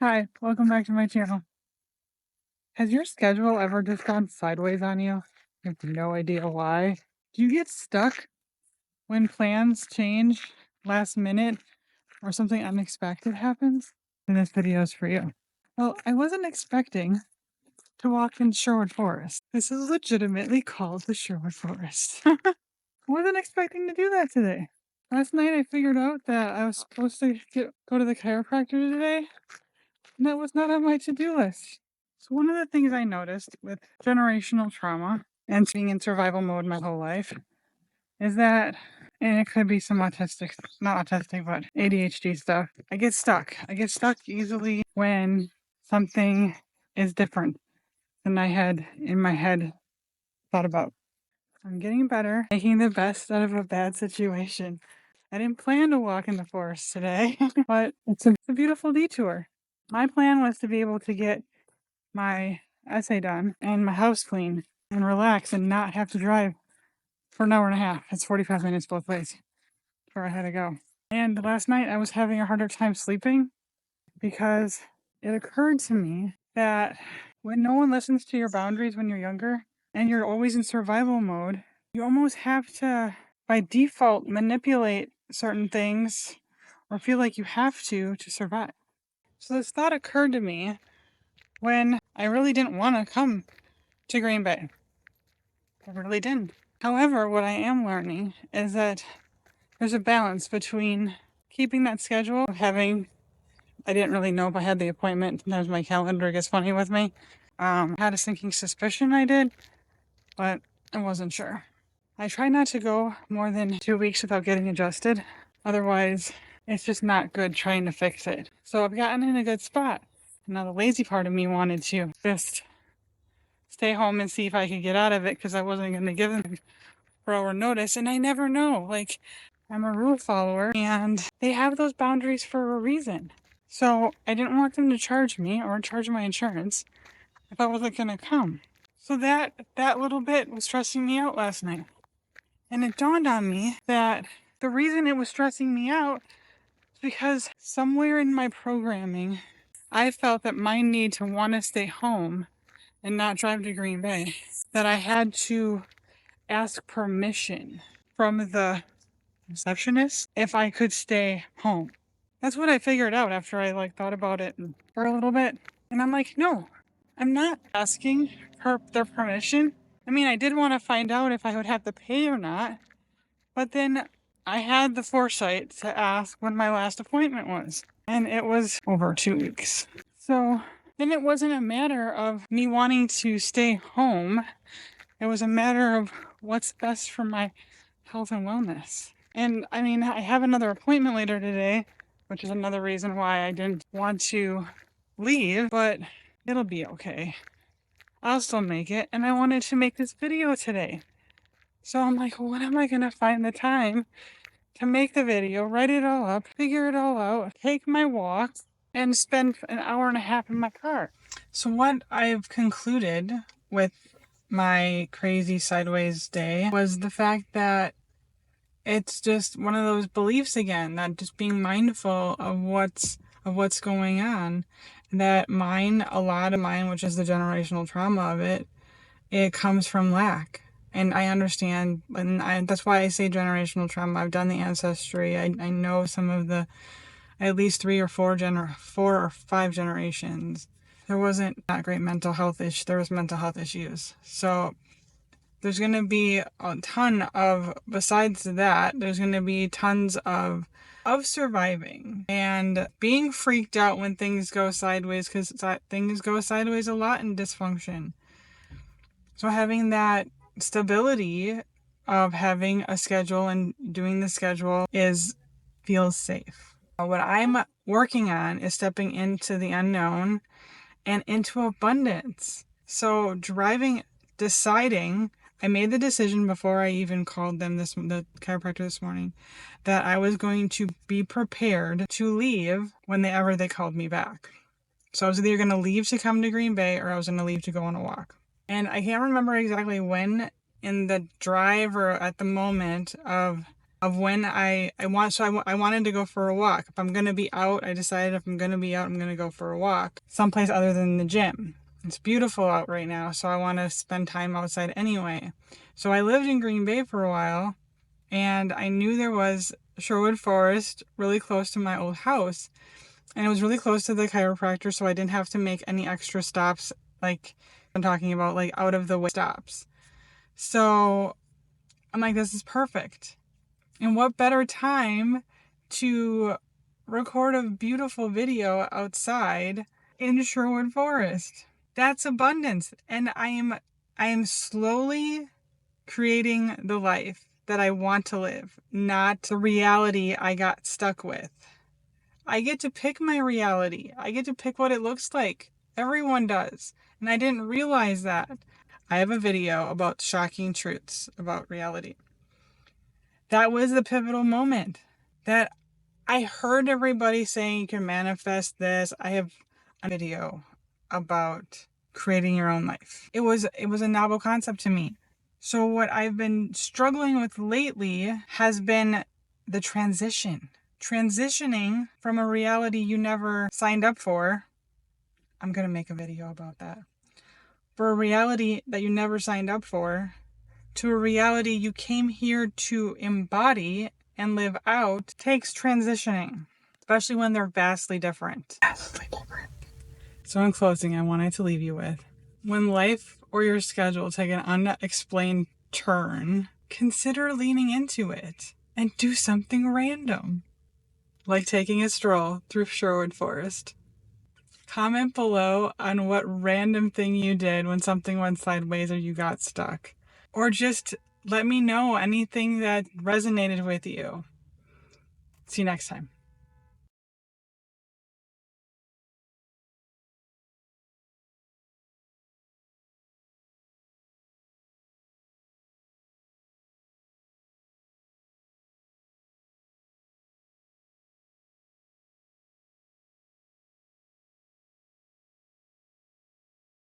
Hi, welcome back to my channel. Has your schedule ever just gone sideways on you? You have no idea why. Do you get stuck when plans change last minute or something unexpected happens? And this video is for you. Well, I wasn't expecting to walk in Sherwood Forest. This is legitimately called the Sherwood Forest. I wasn't expecting to do that today. Last night I figured out that I was supposed to go to the chiropractor today, and that was not on my to-do list. So one of the things I noticed with generational trauma and being in survival mode my whole life is that, and it could be some autistic, not autistic, but ADHD stuff. I get stuck. I get stuck easily when something is different than I had in my head thought about. I'm getting better, making the best out of a bad situation. I didn't plan to walk in the forest today, but it's a beautiful detour. My plan was to be able to get my essay done and my house clean and relax and not have to drive for an hour and a half. It's 45 minutes both ways where I had to go. And last night I was having a harder time sleeping because it occurred to me that when no one listens to your boundaries when you're younger and you're always in survival mode, you almost have to, by default, manipulate certain things or feel like you have to survive. So this thought occurred to me when I really didn't want to come to Green Bay. I really didn't. However, what I am learning is that there's a balance between keeping that schedule of having, I didn't really know if I had the appointment. Sometimes my calendar gets funny with me. I had a sinking suspicion I did, but I wasn't sure. I try not to go more than 2 weeks without getting adjusted. Otherwise, it's just not good trying to fix it. So I've gotten in a good spot. Now the lazy part of me wanted to just stay home and see if I could get out of it because I wasn't going to give them 4-hour notice. And I never know. Like, I'm a rule follower and they have those boundaries for a reason. So I didn't want them to charge me or charge my insurance if I wasn't going to come. So that little bit was stressing me out last night. And it dawned on me that the reason it was stressing me out is because somewhere in my programming, I felt that my need to want to stay home and not drive to Green Bay, that I had to ask permission from the receptionist if I could stay home. That's what I figured out after I thought about it for a little bit. And I'm like, no, I'm not asking their permission. I mean, I did want to find out if I would have to pay or not, but then I had the foresight to ask when my last appointment was, and it was over 2 weeks. So then it wasn't a matter of me wanting to stay home. It was a matter of what's best for my health and wellness. And I mean, I have another appointment later today, which is another reason why I didn't want to leave, but it'll be okay. I'll still make it. And I wanted to make this video today. So I'm like, well, when am I going to find the time to make the video, write it all up, figure it all out, take my walk, and spend an hour and a half in my car? So what I've concluded with my crazy sideways day was the fact that it's just one of those beliefs again, that just being mindful of what's going on, that a lot of mine, which is the generational trauma of it comes from lack. And I understand, and that's why I say generational trauma. I've done the ancestry. I know some of the, at least 4 or 5 generations. There wasn't not great mental health issues. There was mental health issues. So there's going to be a ton of, besides that, there's going to be tons of surviving and being freaked out when things go sideways, because things go sideways a lot in dysfunction. So having that stability of having a schedule and doing the schedule feels safe. What I'm working on is stepping into the unknown and into abundance. So deciding, I made the decision before I even called the chiropractor this morning, that I was going to be prepared to leave whenever they called me back. So I was either going to leave to come to Green Bay or I was going to leave to go on a walk. And I can't remember exactly when in the drive or at the moment of of when I wanted to go for a walk. If I'm going to be out, I decided if I'm going to be out, I'm going to go for a walk someplace other than the gym. It's beautiful out right now, so I want to spend time outside anyway. So I lived in Green Bay for a while, and I knew there was Sherwood Forest really close to my old house, and it was really close to the chiropractor, so I didn't have to make any extra stops, like I'm talking about, like out of the way stops. So I'm like, this is perfect. And what better time to record a beautiful video outside in Sherwood Forest? That's abundance. And I am slowly creating the life that I want to live, not the reality I got stuck with. I get to pick my reality. I get to pick what it looks like. Everyone does. And I didn't realize that. I have a video about shocking truths about reality. That was the pivotal moment that I heard everybody saying you can manifest this. I have a video about creating your own life. It was a novel concept to me. So what I've been struggling with lately has been the transition. Transitioning from a reality you never signed up for. I'm going to make a video about that. For a reality that you never signed up for, to a reality you came here to embody and live out, takes transitioning, especially when they're vastly different. So in closing, I wanted to leave you with, when life or your schedule take an unexplained turn, consider leaning into it and do something random, like taking a stroll through Sherwood Forest. Comment below on what random thing you did when something went sideways or you got stuck. Or just let me know anything that resonated with you. See you next time.